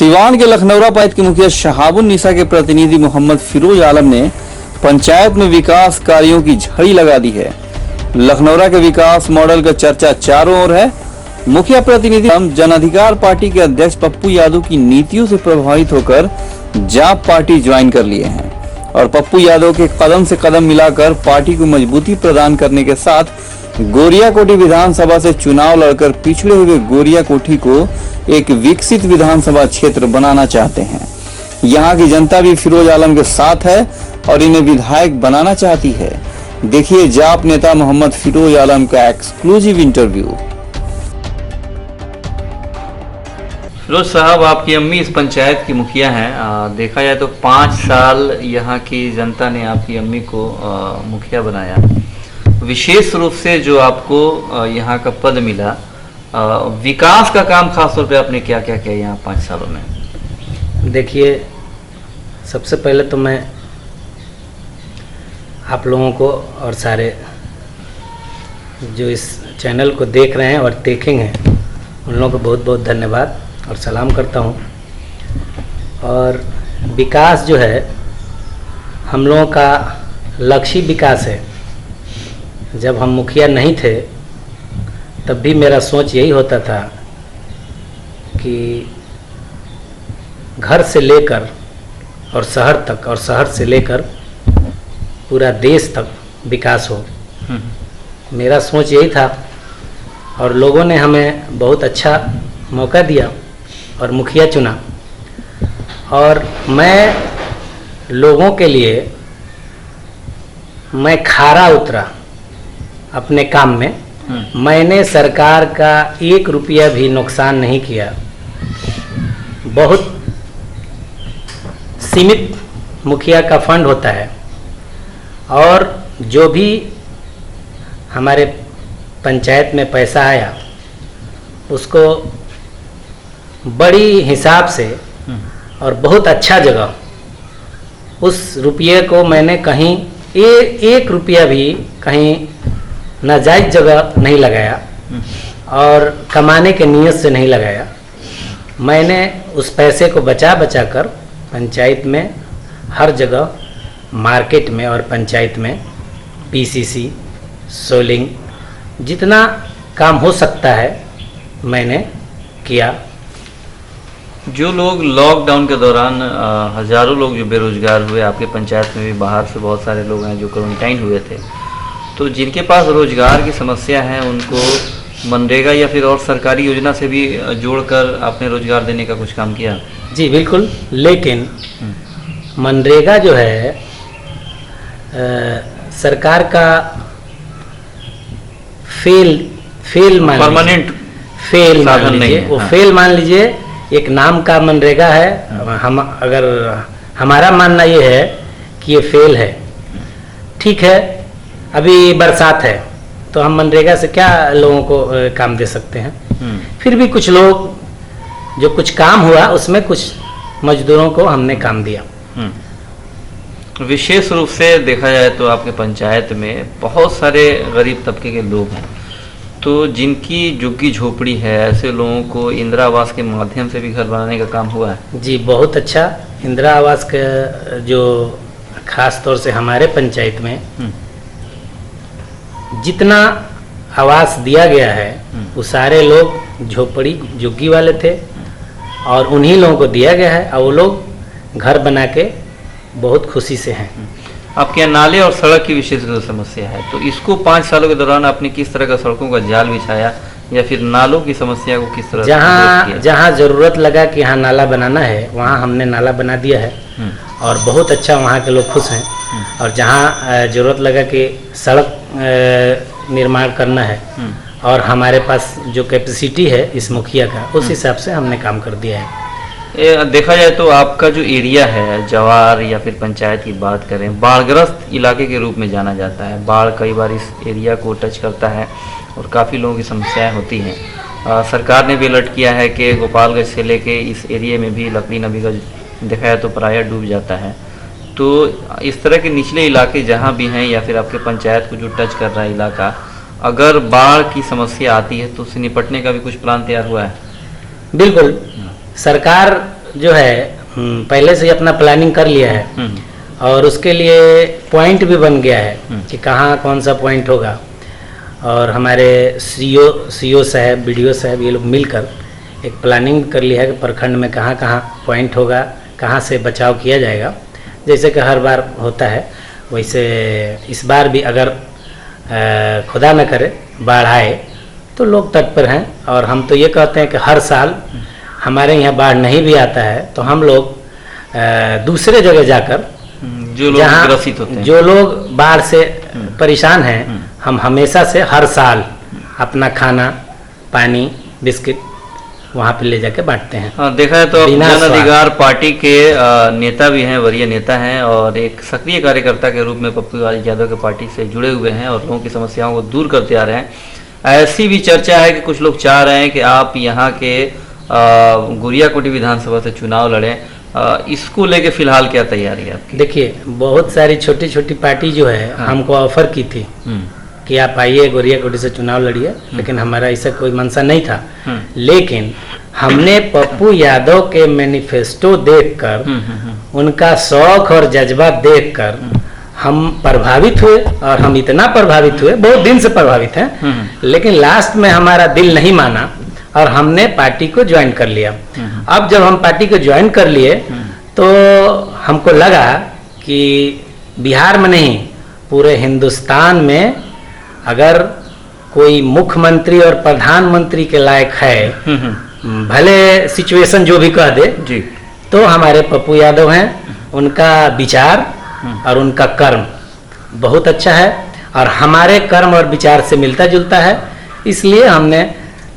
सिवान के लखनौरा पंचायत के मुखिया शहाबुन्निसा के प्रतिनिधि मोहम्मद फिरोज आलम ने पंचायत में विकास कार्यों की झड़ी लगा दी है। लखनौरा के विकास मॉडल का चर्चा चारों ओर है। मुखिया प्रतिनिधि जन अधिकार पार्टी के अध्यक्ष पप्पू यादव की नीतियों से प्रभावित होकर जाप पार्टी ज्वाइन कर लिए हैं और पप्पू यादव के कदम से कदम मिलाकर पार्टी को मजबूती प्रदान करने के साथ गोरियाकोठी विधानसभा से चुनाव लड़कर पिछड़े हुए गोरियाकोठी को एक विकसित विधानसभा क्षेत्र बनाना चाहते हैं। यहाँ की जनता भी फिरोज आलम के साथ है और इन्हें विधायक बनाना चाहती है। देखिए जाप नेता मोहम्मद फिरोज आलम का एक्सक्लूसिव इंटरव्यू। फिरोज साहब, आपकी अम्मी इस पंचायत की मुखिया हैं। देखा जाए तो 5 साल यहाँ की जनता ने आपकी अम्मी को मुखिया बनाया। विशेष रूप से जो आपको यहाँ का पद मिला, विकास का काम खास तौर पे आपने क्या क्या किया यहाँ 5 सालों में? देखिए, सबसे पहले तो मैं आप लोगों को और सारे जो इस चैनल को देख रहे हैं और देखेंगे उन लोगों को बहुत बहुत धन्यवाद और सलाम करता हूँ। और विकास जो है हम लोगों का लक्ष्य विकास है। जब हम मुखिया नहीं थे तब भी मेरा सोच यही होता था कि घर से लेकर और शहर तक और शहर से लेकर पूरा देश तक विकास हो। मेरा सोच यही था और लोगों ने हमें बहुत अच्छा मौका दिया और मुखिया चुना और मैं लोगों के लिए मैं खारा उतरा अपने काम में। मैंने सरकार का 1 रुपया भी नुकसान नहीं किया। बहुत सीमित मुखिया का फंड होता है और जो भी हमारे पंचायत में पैसा आया उसको बड़ी हिसाब से और बहुत अच्छा जगह उस रुपये को मैंने कहीं 1 रुपया भी कहीं नाजायज जगह नहीं लगाया और कमाने के नियत से नहीं लगाया। मैंने उस पैसे को बचा बचा कर पंचायत में हर जगह मार्केट में और पंचायत में पीसीसी सोलिंग जितना काम हो सकता है मैंने किया। जो लोग लॉकडाउन के दौरान हजारों लोग जो बेरोजगार हुए, आपके पंचायत में भी बाहर से बहुत सारे लोग हैं जो क्वारंटाइन हुए थे, तो जिनके पास रोजगार की समस्या है उनको मनरेगा या फिर और सरकारी योजना से भी जोड़कर आपने रोजगार देने का कुछ काम किया? जी बिल्कुल, लेकिन मनरेगा जो है सरकार का फेल मान परमानेंट फेल मान लीजिए, वो फेल मान लीजिए। एक नाम का मनरेगा है। हम अगर हमारा मानना ये है कि ये फेल है। ठीक है, अभी बरसात है तो हम मनरेगा से क्या लोगों को काम दे सकते हैं। फिर भी कुछ लोग जो कुछ काम हुआ उसमें कुछ मजदूरों को हमने काम दिया। विशेष रूप से देखा जाए तो आपके पंचायत में बहुत सारे गरीब तबके के लोग हैं, तो जिनकी झुग्गी झोपड़ी है, ऐसे लोगों को इंदिरा आवास के माध्यम से भी घर बनाने का काम हुआ है? जी बहुत अच्छा। इंदिरा आवास का जो खास तौर से हमारे पंचायत में जितना आवास दिया गया है वो सारे लोग झोपड़ी झुग्गी वाले थे और उन्हीं लोगों को दिया गया है और वो लोग घर बना के बहुत खुशी से हैं। आपके यहाँ नाले और सड़क की विशेष रूप से समस्या है, तो इसको 5 सालों के दौरान आपने किस तरह का सड़कों का जाल बिछाया या फिर नालों की समस्या को किस तरह जहाँ जरूरत लगा कि यहाँ नाला बनाना है वहाँ हमने नाला बना दिया है और बहुत अच्छा वहाँ के लोग खुश हैं। और जहाँ जरूरत लगा कि सड़क निर्माण करना है और हमारे पास जो कैपेसिटी है इस मुखिया का उस हिसाब से हमने काम कर दिया है। देखा जाए तो आपका जो एरिया है, जवार या फिर पंचायत की बात करें, बाढ़ग्रस्त इलाके के रूप में जाना जाता है। बाढ़ कई बार इस एरिया को टच करता है और काफ़ी लोगों की समस्याएं होती हैं। सरकार ने भी अलर्ट किया है कि गोपालगंज से लेके इस एरिया में भी लकड़ी नदी का देखा जाए तो प्रायः डूब जाता है। तो इस तरह के निचले इलाके जहाँ भी हैं या फिर आपके पंचायत को जो टच कर रहा है इलाका, अगर बाढ़ की समस्या आती है तो उससे निपटने का भी कुछ प्लान तैयार हुआ है? बिल्कुल, सरकार जो है पहले से ही अपना प्लानिंग कर लिया है और उसके लिए पॉइंट भी बन गया है कि कहाँ कौन सा पॉइंट होगा। और हमारे सीओ साहब, बीडीओ साहब, ये लोग मिलकर एक प्लानिंग कर लिया है कि प्रखंड में कहाँ कहाँ पॉइंट होगा, कहाँ से बचाव किया जाएगा। जैसे कि हर बार होता है वैसे इस बार भी अगर खुदा न करे बाढ़ आए तो लोग तत्पर हैं। और हम तो ये कहते हैं कि हर साल हमारे यहाँ बाढ़ नहीं भी आता है तो हम लोग दूसरे जगह जाकर जो लोग ग्रसित होते हैं, जो लोग बाढ़ से परेशान हैं, हम हमेशा से हर साल अपना खाना, पानी, बिस्किट वहाँ पे ले जाके बांटते हैं। हाँ, देखा है तो जन अधिकार पार्टी के नेता भी हैं, वरीय नेता हैं और एक सक्रिय कार्यकर्ता के रूप में पप्पू यादव के पार्टी से जुड़े हुए हैं और लोगों की समस्याओं को दूर करते आ रहे हैं। ऐसी भी चर्चा है कि कुछ लोग चाह रहे हैं कि आप यहाँ के गुरियाकोटी विधानसभा से चुनाव लड़ें। इसको लेके फिलहाल क्या तैयारी है आपकी? देखिए, बहुत सारी छोटी छोटी पार्टी जो है हमको ऑफर की थी कि आप आइए गुरियाकोटी से चुनाव लड़िए, लेकिन हमारा ऐसा कोई मंशा नहीं था। लेकिन हमने पप्पू यादव के मैनिफेस्टो देखकर, उनका शौक और जज्बा देखकर हम प्रभावित हुए और हम इतना प्रभावित हुए, बहुत दिन से प्रभावित हैं, लेकिन लास्ट में हमारा दिल नहीं माना और हमने पार्टी को ज्वाइन कर लिया। अब जब हम पार्टी को ज्वाइन कर लिए तो हमको लगा कि बिहार में नहीं, पूरे हिंदुस्तान में अगर कोई मुख्यमंत्री और प्रधानमंत्री के लायक है, भले सिचुएशन जो भी कह दे जी, तो हमारे पप्पू यादव हैं। उनका विचार और उनका कर्म बहुत अच्छा है और हमारे कर्म और विचार से मिलता जुलता है, इसलिए हमने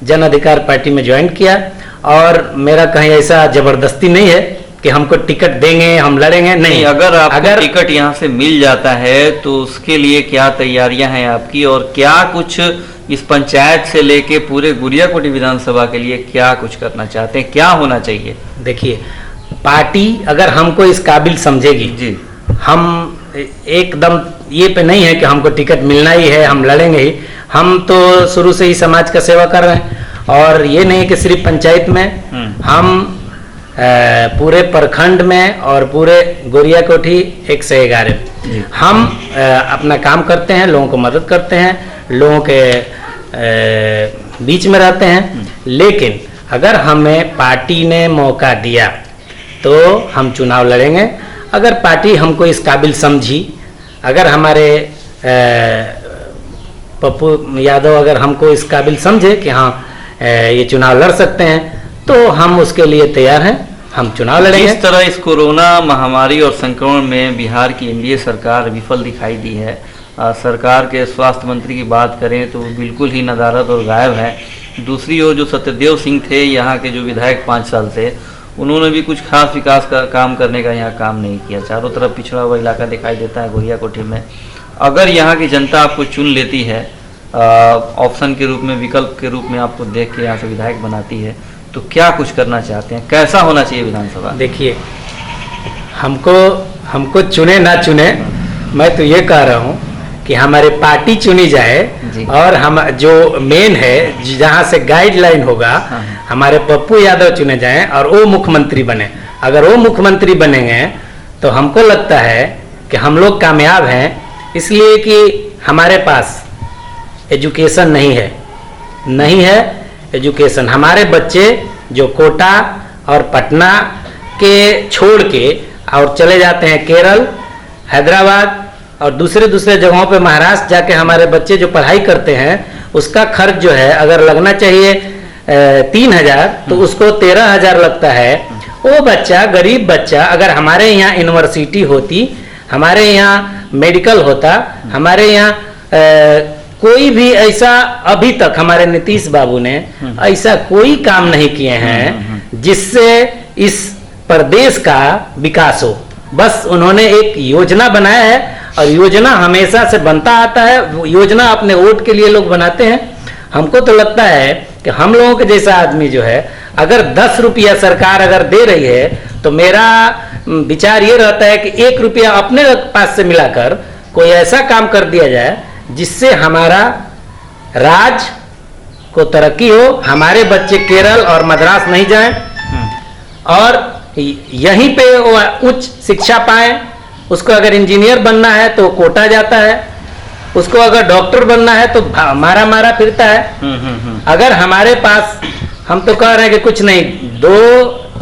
जन अधिकार पार्टी में ज्वाइन किया। और मेरा कहीं ऐसा जबरदस्ती नहीं है कि हमको टिकट देंगे हम लड़ेंगे, नहीं। अगर टिकट यहाँ से मिल जाता है तो उसके लिए क्या तैयारियां हैं आपकी और क्या कुछ इस पंचायत से लेके पूरे गुरियाकोटी विधानसभा के लिए क्या कुछ करना चाहते हैं, क्या होना चाहिए? देखिए, पार्टी अगर हमको इस काबिल समझेगी जी, हम एकदम ये पे नहीं है कि हमको टिकट मिलना ही है, हम लड़ेंगे ही। हम तो शुरू से ही समाज का सेवा कर रहे हैं और ये नहीं कि सिर्फ पंचायत में, हम पूरे प्रखंड में और पूरे गुरियाकोटी 1 से 11 हम अपना काम करते हैं, लोगों को मदद करते हैं, लोगों के बीच में रहते हैं। लेकिन अगर हमें पार्टी ने मौका दिया तो हम चुनाव लड़ेंगे। अगर पार्टी हमको इस काबिल समझी, अगर हमारे पप्पू यादव अगर हमको इस काबिल समझे कि हाँ ये चुनाव लड़ सकते हैं, तो हम उसके लिए तैयार हैं, हम चुनाव लड़ेंगे। इस तरह इस कोरोना महामारी और संक्रमण में बिहार की एनडीए सरकार विफल दिखाई दी है। सरकार के स्वास्थ्य मंत्री की बात करें तो बिल्कुल ही नदारद और गायब है। दूसरी ओर जो सत्यदेव सिंह थे, यहाँ के जो विधायक 5 साल से, उन्होंने भी कुछ खास विकास का काम करने का यहाँ काम नहीं किया। चारों तरफ पिछड़ा हुआ इलाका दिखाई देता है गुरियाकोटी में। अगर यहाँ की जनता आपको चुन लेती है, ऑप्शन के रूप में, विकल्प के रूप में आपको देख के यहाँ से विधायक बनाती है, तो क्या कुछ करना चाहते हैं, कैसा होना चाहिए विधानसभा? देखिए, हमको चुने ना चुने, मैं तो ये कह रहा हूँ कि हमारे पार्टी चुनी जाए और हम जो मेन है, जहाँ से गाइडलाइन होगा, हमारे पप्पू यादव चुने जाएं और वो मुख्यमंत्री बने। अगर वो मुख्यमंत्री बनेंगे तो हमको लगता है कि हम लोग कामयाब हैं, इसलिए कि हमारे पास एजुकेशन नहीं है एजुकेशन। हमारे बच्चे जो कोटा और पटना के छोड़ के और चले जाते हैं केरल, हैदराबाद और दूसरे जगहों पे, महाराष्ट्र जाके हमारे बच्चे जो पढ़ाई करते हैं, उसका खर्च जो है अगर लगना चाहिए 3,000 तो उसको 13,000 लगता है। वो बच्चा, गरीब बच्चा, अगर हमारे यहाँ यूनिवर्सिटी होती, हमारे यहाँ मेडिकल होता, हमारे यहाँ कोई भी ऐसा, अभी तक हमारे नीतीश बाबू ने ऐसा कोई काम नहीं किए हैं जिससे इस प्रदेश का विकास हो। बस उन्होंने एक योजना बनाया है और योजना हमेशा से बनता आता है। योजना अपने वोट के लिए लोग बनाते हैं। हमको तो लगता है कि हम लोगों के जैसा आदमी जो है, अगर 10 रुपया सरकार अगर दे रही है तो मेरा विचार ये रहता है कि 1 रुपया अपने पास से मिलाकर कोई ऐसा काम कर दिया जाए जिससे हमारा राज्य को तरक्की हो, हमारे बच्चे केरल और मद्रास नहीं जाएं और यहीं पे वो उच्च शिक्षा पाए। उसको अगर इंजीनियर बनना है तो कोटा जाता है, उसको अगर डॉक्टर बनना है तो मारा फिरता है। अगर हमारे पास, हम तो कह रहे हैं कि कुछ नहीं, 2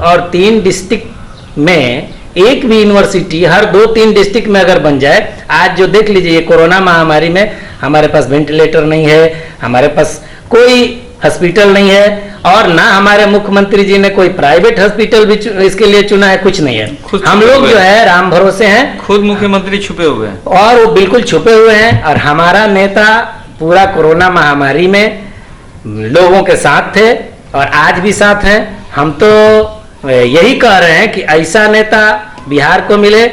और 3 डिस्ट्रिक्ट में एक भी यूनिवर्सिटी हर 2-3 डिस्ट्रिक्ट में अगर बन जाए। आज जो देख लीजिए, कोरोना महामारी में हमारे पास वेंटिलेटर नहीं है, हमारे पास कोई हॉस्पिटल नहीं है, और ना हमारे मुख्यमंत्री जी ने कोई प्राइवेट हॉस्पिटल भी इसके लिए चुना है, कुछ नहीं है। हम लोग जो है राम भरोसे हैं। खुद मुख्यमंत्री छुपे हुए हैं, और वो बिल्कुल छुपे हुए हैं। और हमारा नेता पूरा कोरोना महामारी में लोगों के साथ थे और आज भी साथ हैं। हम तो यही कह रहे हैं कि ऐसा नेता बिहार को मिले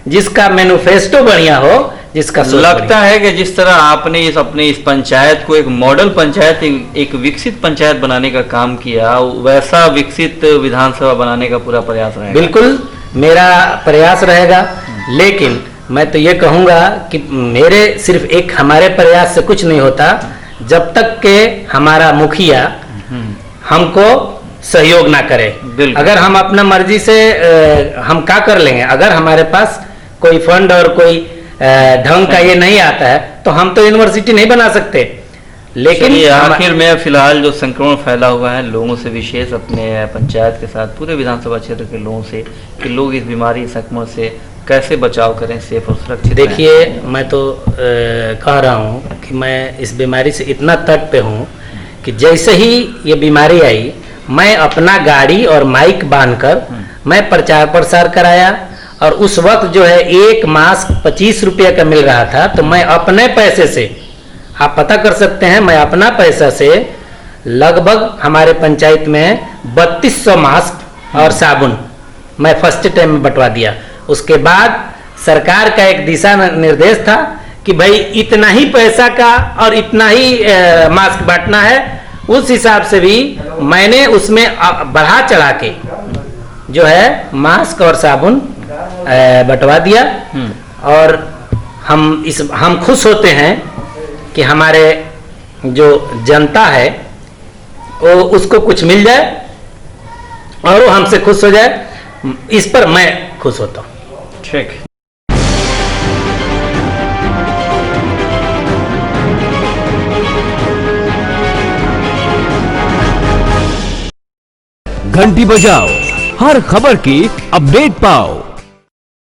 जिसका मैनिफेस्टो बढ़िया हो, जिसका लगता है कि जिस तरह आपने अपने इस पंचायत को एक मॉडल पंचायत, एक विकसित पंचायत बनाने का काम किया, वैसा विकसित विधानसभा बनाने का पूरा प्रयास रहेगा। बिल्कुल मेरा प्रयास रहेगा, लेकिन मैं तो ये कहूंगा कि मेरे सिर्फ एक हमारे प्रयास से कुछ नहीं होता जब तक के हमारा मुखिया हमको सहयोग ना करे। अगर हम अपना मर्जी से हम क्या कर लेंगे, अगर हमारे पास कोई फंड और कोई ढंग का ये नहीं आता है तो हम तो यूनिवर्सिटी नहीं बना सकते। लेकिन आखिर में फिलहाल जो संक्रमण फैला हुआ है, लोगों से विशेष अपने पंचायत के साथ पूरे विधानसभा क्षेत्र के लोगों से, कि लोग इस बीमारी संक्रमण से कैसे बचाव करें, सेफ और सुरक्षित। देखिए, मैं तो कह रहा हूँ कि मैं इस बीमारी से इतना तट पे हूँ कि जैसे ही ये बीमारी आई, मैं अपना गाड़ी और माइक बांधकर मैं प्रचार प्रसार कराया। और उस वक्त जो है एक मास्क 25 रुपये का मिल रहा था, तो मैं अपने पैसे से, आप पता कर सकते हैं, मैं अपना पैसा से लगभग हमारे पंचायत में 3200 मास्क और साबुन मैं फर्स्ट टाइम में बंटवा दिया। उसके बाद सरकार का एक दिशा निर्देश था कि भाई इतना ही पैसा का और इतना ही मास्क बांटना है। उस हिसाब से भी मैंने उसमें बढ़ा चढ़ा के जो है मास्क और साबुन बंटवा दिया। और हम खुश होते हैं कि हमारे जो जनता है वो उसको कुछ मिल जाए और वो हमसे खुश हो जाए, इस पर मैं खुश होता हूँ। ठीक। घंटी बजाओ, हर खबर की अपडेट पाओ।